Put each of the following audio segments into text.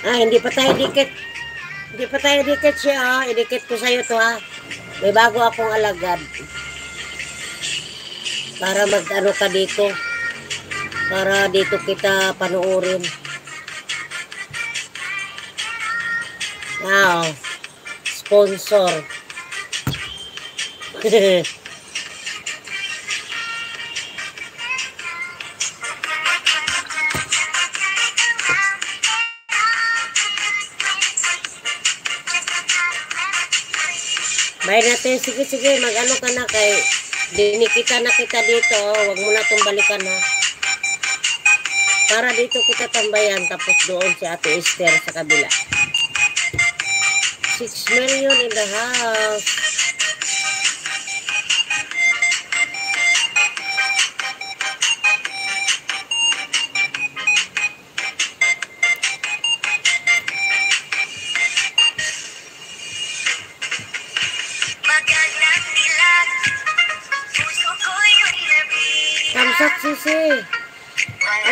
Hindi pa tayo dikit. Hindi pa tayo dikit siya, oh. Idikit ko sa'yo to, ha. May bago akong alagad. Para mag-ano ka dito. Para dito kita panuorin. Now, sponsor. Bye natin. Sige, mag-ano ka na kay dinikita na kita dito. Huwag mo na itong balikan, ha. Para dito kita tambayan. Tapos doon si Ate Esther sa kabila. 6 million in the house. Kamsak Sisi.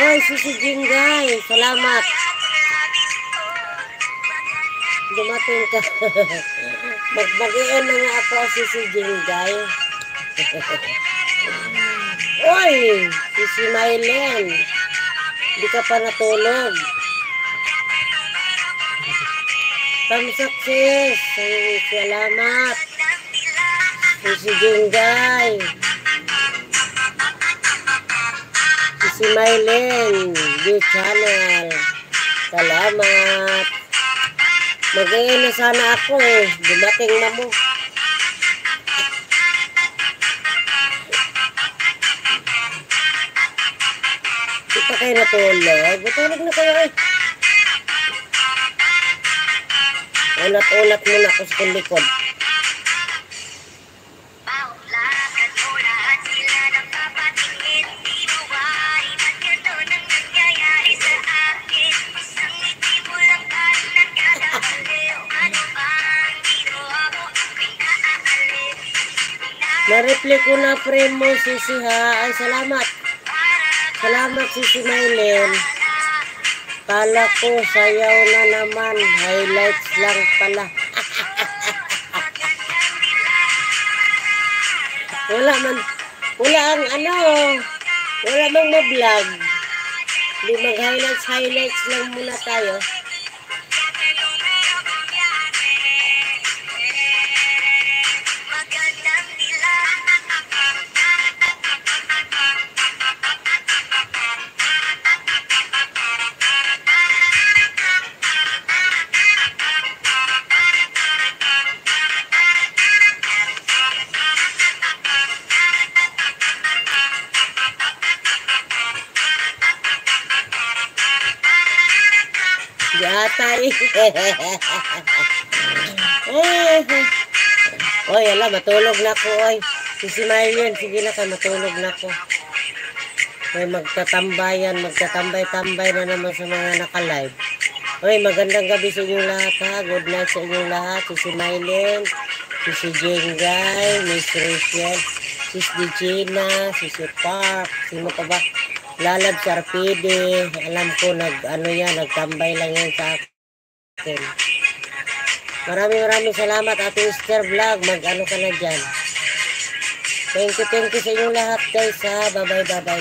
Oy, Sisi Jinggay. Salamat. Dumating ka. Magbagiin na nga ako Sisi Jinggay. Oy, Sisi Mailen. Hindi ka pa natulog. Kamsak sis. Salamat. Sisi Jinggay. Si Mylene, view channel. Salamat. Mag-iin na sana ako eh. Dumating na mo. Di pa kayo natulog. Matulog na kayo eh. Ulat-ulat muna ako sa likod. Na-reply ko na frame mo, Sisi, ha. Ay, salamat. Salamat, Sisi Mylene. Kala ko, sayaw na naman. Highlights lang pala. Wala ang ano, wala mang ma-vlog. Hindi mag-highlights lang muna tayo. Yatay. Oy, ala, matulog na ko, oy. Sisi Mylene, sige na ka, matulog na ko. Oy, magtatambay-tambay na naman sa mga naka-live. Oy, magandang gabi sa inyong lahat, ha. Good night sa inyong lahat. Sisi Mylene, Sisi Jinggay, Miss Rachel, Sis Digina, Sisi Park, sino pa ba? Lalab Sarpide, alam ko nagtambay lang yan sa akin. Maraming salamat Ate Esther Vlog, mag-ano ka na dyan. Thank you sa inyong lahat guys ha, bye.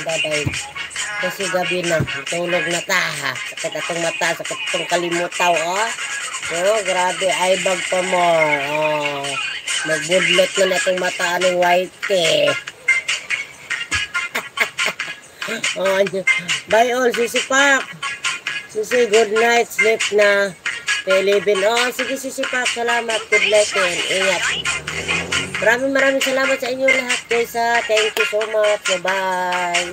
Kasi gabi na, tulog na ta ha, sakit atong mata, sakit atong kalimutaw oh. Oh, grabe, ay bag pa more, oh. Magbudlot na natong mata anong white eh. Oh, bye all, Sisi Pak. Sisi, good night, sleep na. 11. Oh, sige Sisi Pak, salamat. Good night din. Ingat. Maraming salamat sa inyo lahat guys ha. Thank you so much. Bye.